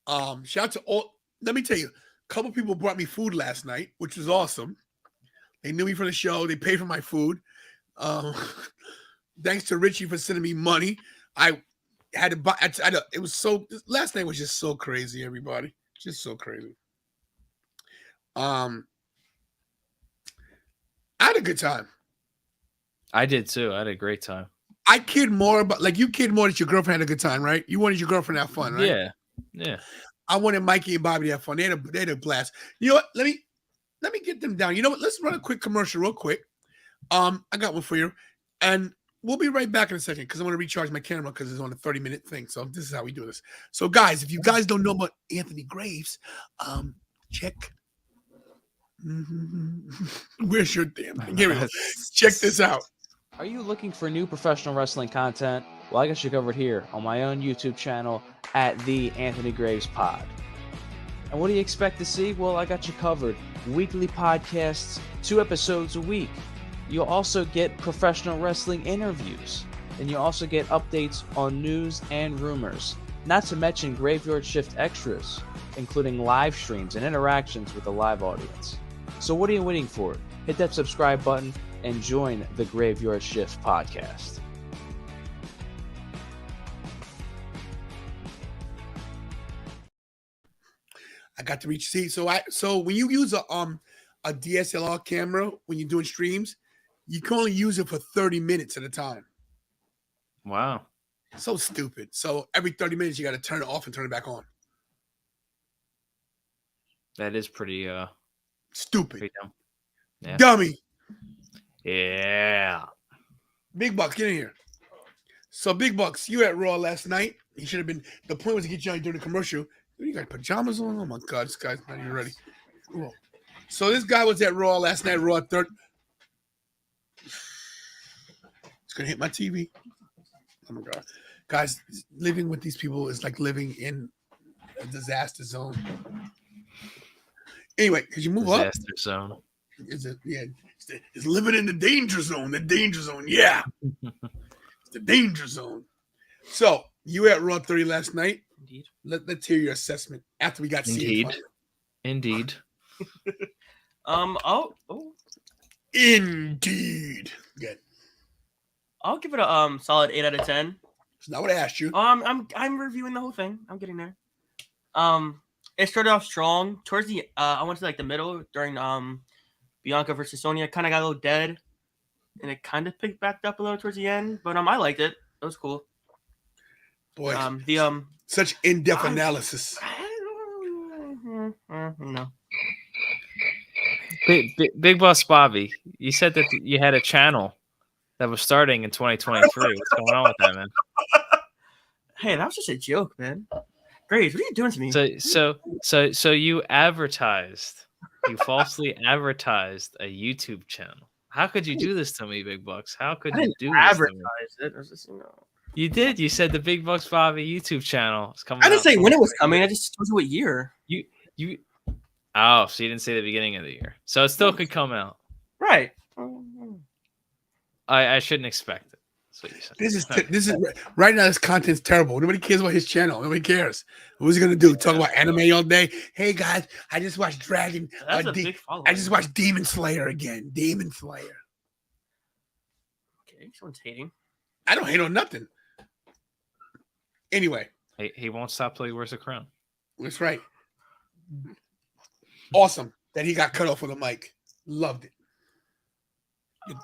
Shout out to all. Let me tell you, a couple people brought me food last night, which was awesome. They knew me from the show. They paid for my food. Thanks to Richie for sending me money. I had to buy. It was so. Last night was just so crazy. Everybody, just so crazy. I had a good time. I did too. I had a great time. I kid more about you kid more that your girlfriend had a good time, right? You wanted your girlfriend to have fun, right? Yeah. I wanted Mikey and Bobby to have fun. They had a blast. You know what? Let me get them down. You know what? Let's run a quick commercial real quick. I got one for you. And we'll be right back in a second because I want to recharge my camera because it's on a 30-minute thing. So this is how we do this. So guys, if you guys don't know about Anthony Graves, check. Where's your damn thing? Here we go. Check this out. Are you looking for new professional wrestling content? Well, I got you covered here on my own YouTube channel at The Anthony Graves Pod. And what do you expect to see? Well, I got you covered. Weekly podcasts, 2 episodes a week. You'll also get professional wrestling interviews. And you'll also get updates on news and rumors. Not to mention Graveyard Shift extras, including live streams and interactions with the live audience. So what are you waiting for? Hit that subscribe button and join the Graveyard Shift podcast. I got to reach. So when you use a DSLR camera when you're doing streams, you can only use it for 30 minutes at a time. Wow. So stupid. So every 30 minutes you got to turn it off and turn it back on. That is pretty stupid. Pretty dumb. Yeah. Dummy. Yeah. Big Bucks, get in here. So Big Bucks, you were at Raw last night. You should have been. The point was to get you on during the commercial. You got pajamas on? Oh my God, this guy's not even ready. Cool. So this guy was at Raw last night. Raw 3rd. It's gonna hit my TV. Oh my God, guys, living with these people is like living in a disaster zone. Anyway, could you move up? Disaster zone. It's living in the danger zone. The danger zone, yeah. It's the danger zone. So you were at Raw 30 last night. Indeed. Let's hear your assessment after we got Indeed. Indeed. Good. I'll give it a solid 8 out of 10. That's not what I asked you. I'm reviewing the whole thing. I'm getting there. It started off strong. Towards the I went to the middle during Bianca versus Sonya. Kind of got a little dead. and it kind of picked back up a little towards the end. But I liked it. It was cool. Boy, The such in-depth analysis. no. Big Boss Bobby, you said that you had a channel that was starting in 2023. What's going on with that, man? Hey, that was just a joke, man. Graves, what are you doing to me? So you falsely advertised a YouTube channel. How could you do this to me, Big Bucks? How could you do this to me? It. It was just, You did. You said the Big Bucks Bobby YouTube channel is coming. I didn't out say when it was coming. I just told you what year. You. Oh, so you didn't say the beginning of the year. So it still could come out. Right. I shouldn't expect it. That's what you said. This is right now. This content's terrible. Nobody cares about his channel. Nobody cares. What's he gonna do? Talk about anime all day? Hey guys, I just watched Dragon. That's a big following. I just watched Demon Slayer again. Demon Slayer. Okay, someone's hating. I don't hate on nothing. Anyway, he won't stop till he wears a crown. that's right. Awesome that he got cut off with a mic. Loved it.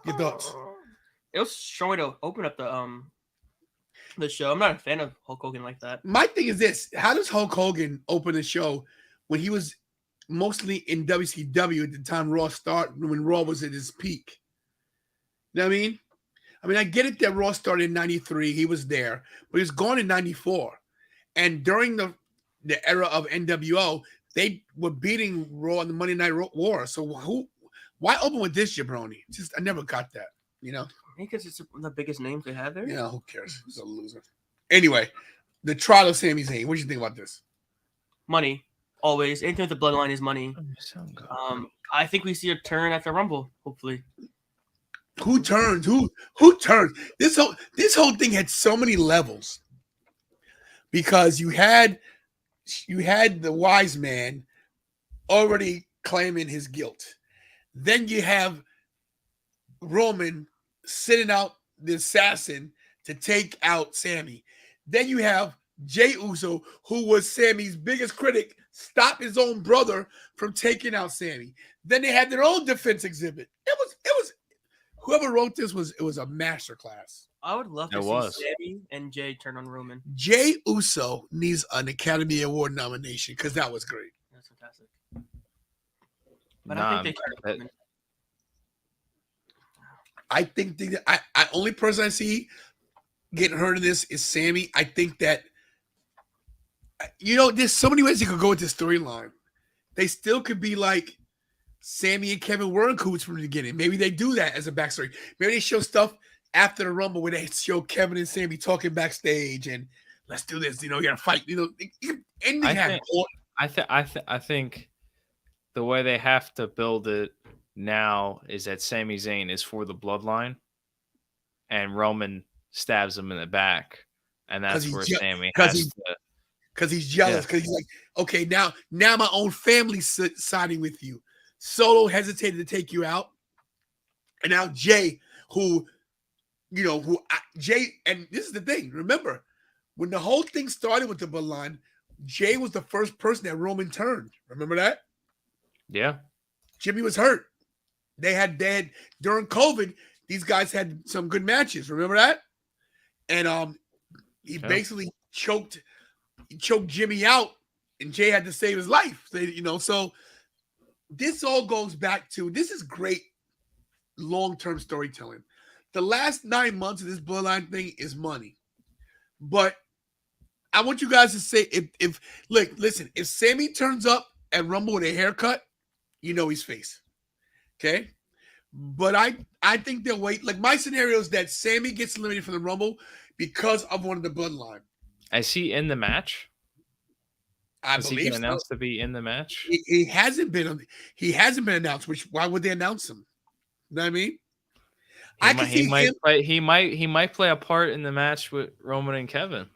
Your thoughts? It was a strong way to open up the show. I'm not a fan of Hulk Hogan like that. My thing is this: how does Hulk Hogan open the show when he was mostly in WCW at the time Raw started, when Raw was at his peak? You know what I mean? I get it that Raw started in '93. He was there, but he was gone in '94. And during the era of NWO, they were beating Raw in the Monday Night War. So why open with this jabroni? I never got that. You know. Because it's the biggest names they had there. Yeah, who cares? He's a loser. Anyway, the trial of Sami Zayn. What do you think about this? Money, always. Anything with the bloodline is money. I think we see a turn after Rumble, hopefully. Who turns? Who turns? This whole thing had so many levels because you had the wise man already claiming his guilt. Then you have Roman sitting out the assassin to take out Sammy. Then you have Jey Uso, who was Sammy's biggest critic, stop his own brother from taking out Sammy. Then they had their own defense exhibit. It was whoever wrote this was a masterclass. I would love to see Sammy and Jey turn on Roman. Jey Uso needs an Academy Award nomination because that was great. That's fantastic. But I think they can. I think I only person I see getting hurt in this is Sammy. I think that there's so many ways you could go with this storyline. They still could be like Sammy and Kevin were in cahoots from the beginning. Maybe they do that as a backstory. Maybe they show stuff after the Rumble where they show Kevin and Sammy talking backstage and let's do this. You gotta fight. Anything happen. I think the way they have to build it now is that Sami Zayn is for the bloodline, and Roman stabs him in the back, and that's where Sammy has to. Because he's jealous. Because he's like, okay, now my own family's siding with you. Solo hesitated to take you out, and now Jey, Jey, and this is the thing. Remember, when the whole thing started with the bloodline, Jey was the first person that Roman turned. Remember that? Yeah. Jimmy was hurt. They had during COVID, these guys had some good matches. Remember that? And he basically choked Jimmy out, and Jey had to save his life. So this all goes back to this is great long-term storytelling. The last 9 months of this bloodline thing is money. But I want you guys to say if Sammy turns up at Rumble with a haircut, he's face. Okay, but I think they'll wait. Like my scenario is that Sammy gets eliminated from the Rumble because of one of the bloodline. Is he in the match? I believe he announced to be in the match. He hasn't been. He hasn't been announced. Which why would they announce him? You know what I mean? He might play a part in the match with Roman and Kevin.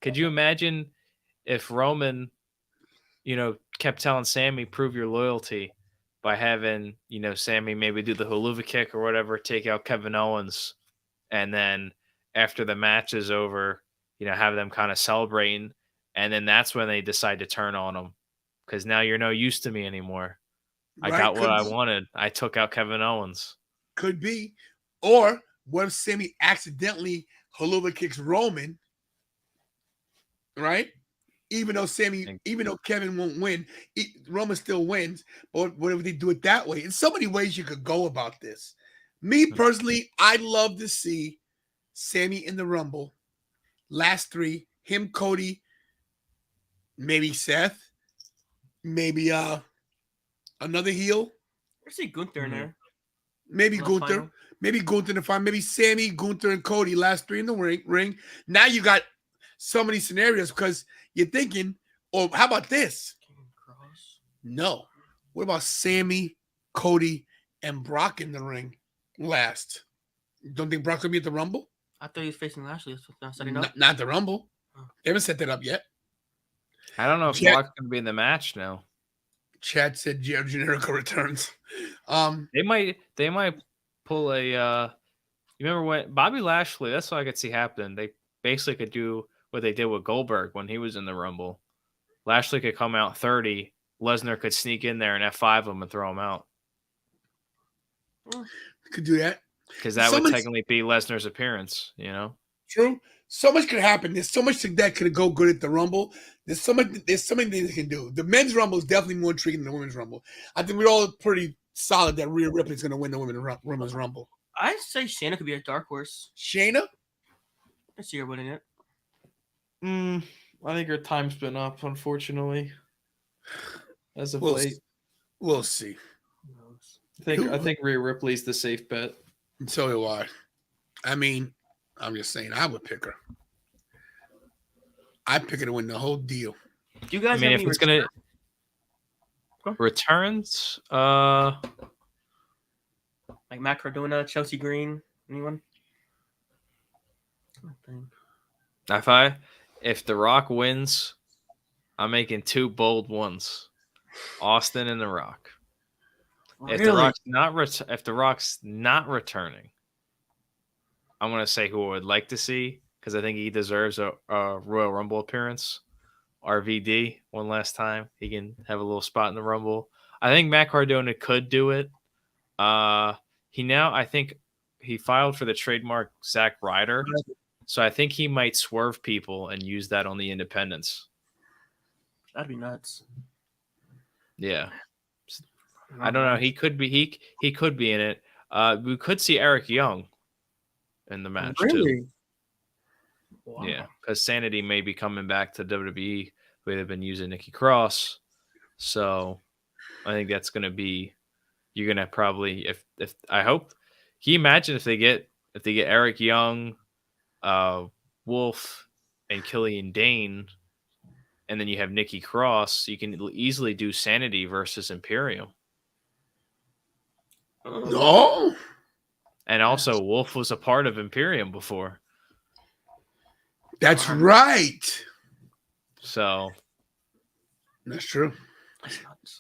Could you imagine if Roman, kept telling Sammy, prove your loyalty by having, Sammy maybe do the haluva kick or whatever, take out Kevin Owens. And then after the match is over, have them kind of celebrating. And then that's when they decide to turn on him. Because now you're no use to me anymore. I got what I wanted. I took out Kevin Owens. Could be. Or what if Sammy accidentally haluva kicks Roman, right? Even though Kevin won't win, Roman still wins. But what if they do it that way? There's so many ways you could go about this. Me personally, I'd love to see Sammy in the Rumble. Last three, him, Cody, maybe Seth, maybe another heel. I see Gunther in there. Maybe Gunther. Final. Maybe Gunther in the final. Maybe Sammy, Gunther, and Cody, last three in the ring. Now you got so many scenarios because you're thinking, oh, how about this? Cross. No. What about Sammy, Cody, and Brock in the ring last? Don't think Brock's going to be at the Rumble? I thought he was facing Lashley. Setting up. Not the Rumble. They haven't set that up yet. I don't know if Brock's going to be in the match now. Chad said Generico returns. They might pull a. You remember when Bobby Lashley? That's what I could see happening. They basically could do what they did with Goldberg when he was in the Rumble. Lashley could come out 30. Lesnar could sneak in there and F5 him and throw him out. Could do that because that would technically be Lesnar's appearance. You know. True. So much could happen. There's so much that could go good at the Rumble. There's so many things they can do. The men's Rumble is definitely more intriguing than the women's Rumble. I think we're all pretty solid that Rhea Ripley is going to win the women's Rumble. I say Shayna could be a dark horse. Shayna? I see her winning it. I think her time's been up, unfortunately. As of We'll late, we'll see. I think Rhea Ripley's the safe bet. So do I. I mean, I'm just saying, I would pick her. I'd pick her to win the whole deal. Do you guys? I mean, if it's gonna returns, like Matt Cardona, Chelsea Green, anyone? If The Rock wins, I'm making two bold ones: Austin and The Rock. Really? If The Rock's not returning, I'm gonna say who I would like to see because I think he deserves a Royal Rumble appearance. RVD one last time, he can have a little spot in the Rumble. I think Matt Cardona could do it. I think he filed for the trademark Zack Ryder, so I think he might swerve people and use that on the independents. That'd be nuts. Yeah. I don't know. He could be. He could be in it. We could see Eric Young in the match too. Wow. Yeah, because Sanity may be coming back to WWE. They've been using Nikki Cross, so I think that's going to be. You're going to probably if I hope. Can you imagine if they get Eric Young, Wolf, and Killian Dane, and then you have Nikki Cross? You can easily do Sanity versus Imperium. No. And also, Wolf was a part of Imperium before. That's right. So. That's true.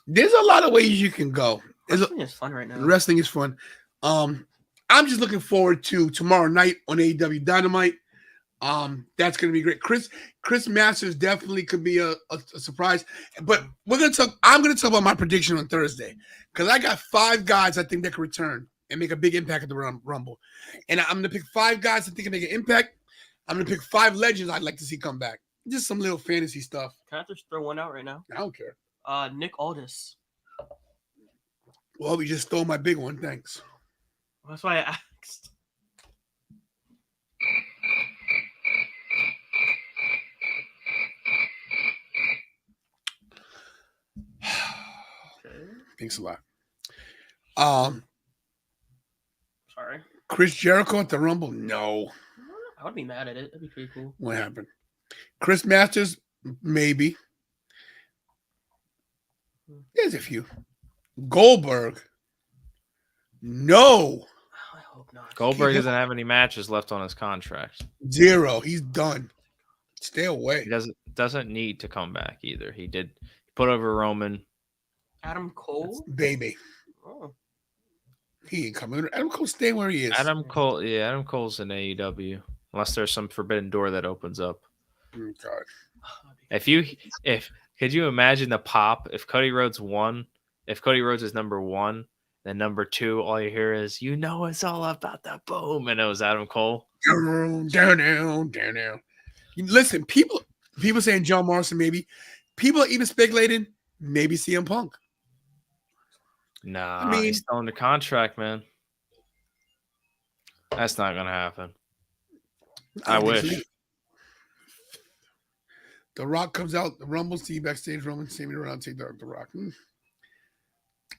There's a lot of ways you can go. Wrestling is fun right now. Wrestling is fun. I'm just looking forward to tomorrow night on AEW Dynamite. That's going to be great. Chris Masters definitely could be a surprise. But I'm going to talk about my prediction on Thursday because I got 5 guys I think that can return and make a big impact at the Rumble. And I'm going to pick 5 guys I think can make an impact. I'm going to pick 5 legends I'd like to see come back. Just some little fantasy stuff. Can I just throw one out right now? I don't care. Nick Aldis. Well, we just stole my big one. Thanks. That's why I asked. Thanks a lot. Sorry. Chris Jericho at the Rumble? No. I would be mad at it. That'd be pretty cool. What happened? Chris Masters? Maybe. There's a few. Goldberg? No. I hope not. Goldberg doesn't have any matches left on his contract. 0. He's done. Stay away. He doesn't need to come back either. He put over Roman. Adam Cole? Baby. Oh. He ain't coming. Adam Cole's staying where he is. Adam Cole's in AEW. Unless there's some forbidden door that opens up. Oh, God. Could you imagine the pop if Cody Rhodes won? If Cody Rhodes is number 1 Then number 2, all you hear is, "You know it's all about the boom," and it was Adam Cole. Down. Listen, people saying John Morrison maybe. People are even speculating maybe CM Punk. Nah, I mean, he's still under contract, man. That's not gonna happen. I don't think wish. so. The Rock comes out, the Rumble, see backstage, Roman, see me around, take the Rock.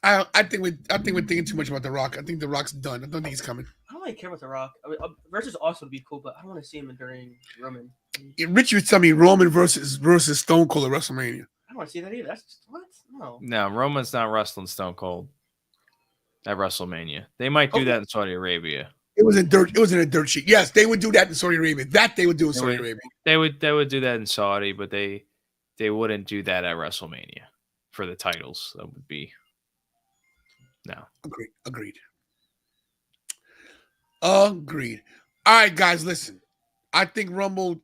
I think we're thinking too much about the Rock. I think the Rock's done. I don't think he's coming. I don't really care about The Rock. I mean, versus Austin would be cool, but I don't want to see him during Roman. Richie was telling me Roman versus Stone Cold at WrestleMania. I don't want to see that either. That's what? No. No, Roman's not wrestling Stone Cold at WrestleMania. They might do that in Saudi Arabia. It was in a dirt sheet. Yes, they would do that in Saudi Arabia. That they would do in Saudi Arabia. They would do that in Saudi, but they wouldn't do that at WrestleMania for the titles. That would be no. Agreed. All right, guys, listen. I think Raw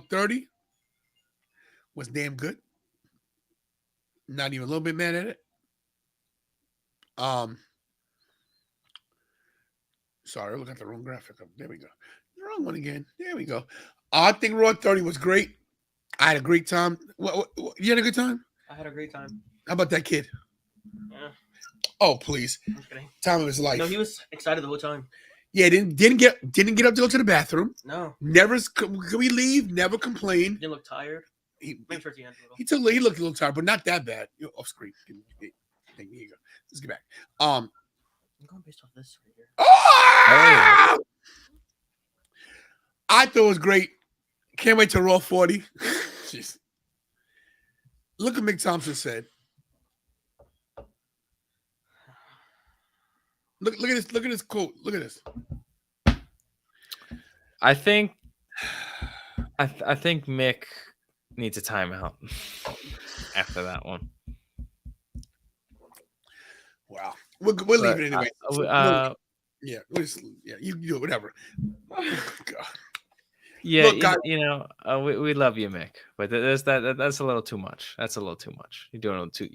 30 was damn good. Not even a little bit mad at it. Sorry, I looked at the wrong graphic. There we go. The wrong one again. There we go. I think Raw 30 was great. I had a great time. What, you had a good time? I had a great time. How about that kid? Yeah. Oh, please. I'm just kidding. Time of his life. No, he was excited the whole time. Yeah, didn't get up to go to the bathroom. No. Never could we leave? Never complained. Didn't look tired. Maybe towards the end a little. He looked a little tired, but not that bad. You're off screen. Here you go. Let's get back. I'm going based off this right here. Oh! I thought it was great. Can't wait to Raw 40. Jeez. Look what Mick Thompson said. Look at this. Look at this quote. Look at this. I think Mick needs a timeout after that one. Wow. We'll leave it anyway. You do it, whatever. God. Yeah, look, guys, we love you, Mick, but that's a little too much. That's a little too much. You're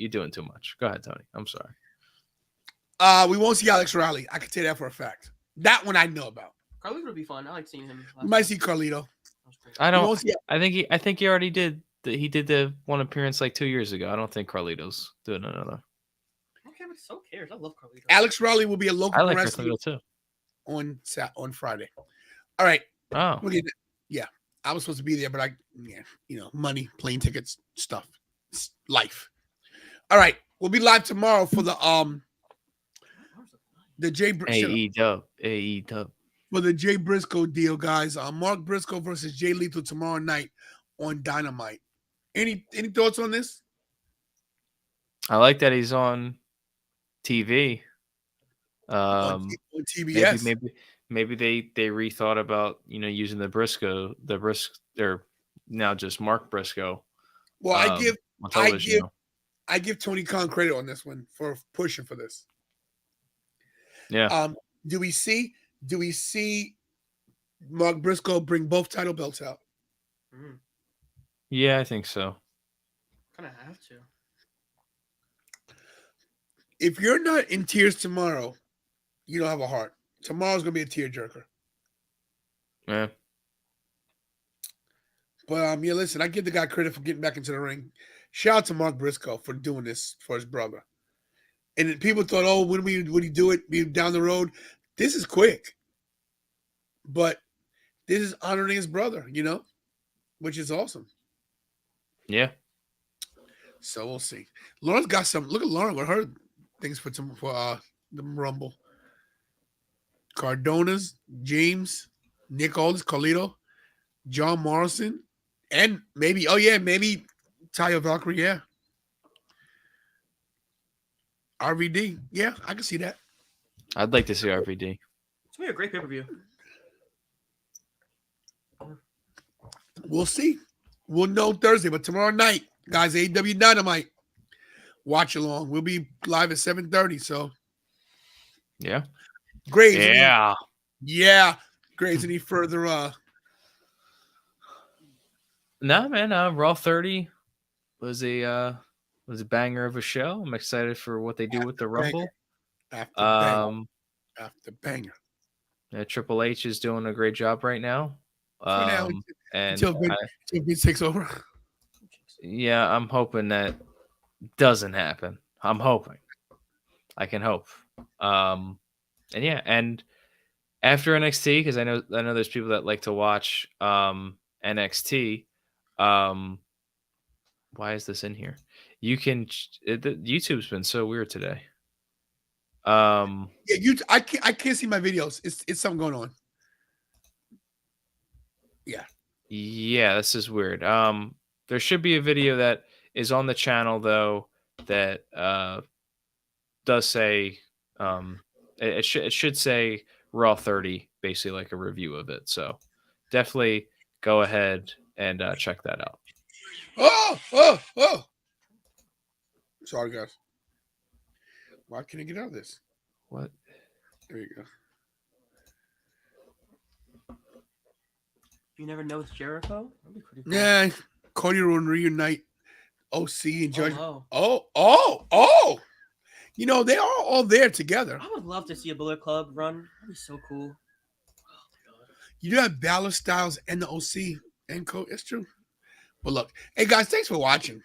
doing too much. Go ahead, Tony. I'm sorry. We won't see Alex Riley. I can tell you that for a fact. That one I know about. Carlito would be fun. I like seeing him. We might see Carlito. I don't. I think he already did. He did the one appearance like 2 years ago. I don't think Carlito's doing another. Okay, but so cares. I love Carlito. Alex Riley will be a local wrestler too on Friday. All right. Oh. Yeah, I was supposed to be there, but money, plane tickets, stuff, life. All right, we'll be live tomorrow for the Jay AE Dub for the Jay Briscoe deal, guys. Mark Briscoe versus Jay Lethal tomorrow night on Dynamite. Any thoughts on this? I like that he's on TV. On TBS. Maybe they rethought about using the Briscoe, or now just Mark Briscoe. Well, I give Tony Khan credit on this one for pushing for this. Yeah. Do we see Mark Briscoe bring both title belts out? Yeah, I think so. Kind of have to. If you're not in tears tomorrow, you don't have a heart. Tomorrow's gonna be a tearjerker. Yeah. But listen, I give the guy credit for getting back into the ring. Shout out to Mark Briscoe for doing this for his brother. And then people thought, oh, would he do it? Be down the road. This is quick. But this is honoring his brother, which is awesome. Yeah. So we'll see. Lauren's got some. Look at Lauren with her things for the Rumble. Cardona's, James, Nick Aldis, Carlito, John Morrison, and maybe Taya Valkyrie, yeah. RVD, yeah, I can see that. I'd like to see RVD. It's gonna be a great pay-per-view. We'll see. We'll know Thursday, but tomorrow night, guys, AEW Dynamite. Watch along. We'll be live at 7:30. So, yeah. Graves. Yeah. Graves, any further? No, man. Raw 30 was a was a banger of a show. I'm excited for what they do with the Rumble. After banger. Um, After banger. Triple H is doing a great job right now. For now, And until Vince takes over. yeah, I'm hoping that doesn't happen. I'm hoping. I can hope. And yeah, and after NXT, because I know there's people that like to watch NXT. Why is this in here? You can YouTube's been so weird today. Yeah, I can't see my videos. It's something going on. Yeah, this is weird. There should be a video that is on the channel though that does say it should say Raw 30, basically like a review of it. So definitely go ahead and check that out. Oh! Sorry, guys. Why can't I get out of this? What? There you go. You never know with Jericho? That'd be pretty cool. Yeah, Cody will reunite OC and Judge. Oh. Oh! You know, they are all there together. I would love to see a Bullet Club run. That'd be so cool. You do have Balor, Styles, and the OC and Cody. It's true. But look, hey guys, thanks for watching.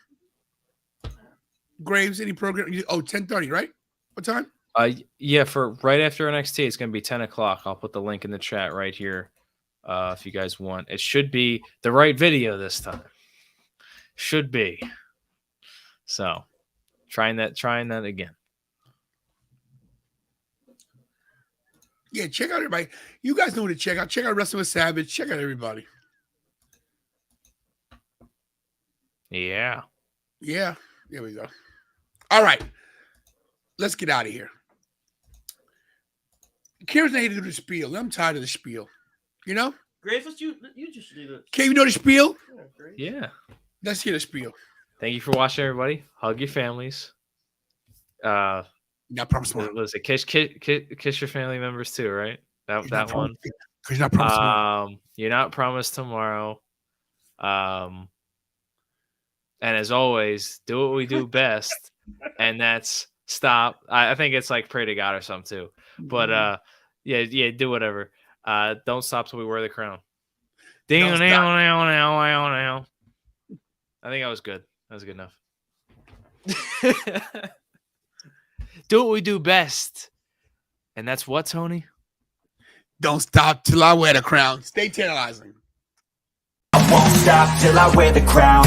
Graves, any program? 10:30, right? What time? Yeah, for right after NXT, it's gonna be 10 o'clock. I'll put the link in the chat right here. If you guys want, it should be the right video this time. Should be. So trying that again. Yeah, check out everybody. You guys know what to check out. Check out Wrestling with Savage. Check out everybody. Yeah. Yeah. There we go. All right. Let's get out of here. Karen's not here to do the spiel. I'm tired of the spiel. You know? Graves, you just do it. Can you know the spiel? Yeah. Let's hear the spiel. Thank you for watching, everybody. Hug your families. Not promise tomorrow. Listen, kiss your family members too, right? That one. Because you're not promised tomorrow. You're not promised tomorrow. And as always, do what we do best, and that's stop. I think it's like pray to God or something too. But yeah, do whatever. Don't stop till we wear the crown. I think that was good. That was good enough. Do what we do best. And that's what, Tony? Don't stop till I wear the crown. Stay tantalizing. I won't stop till I wear the crown.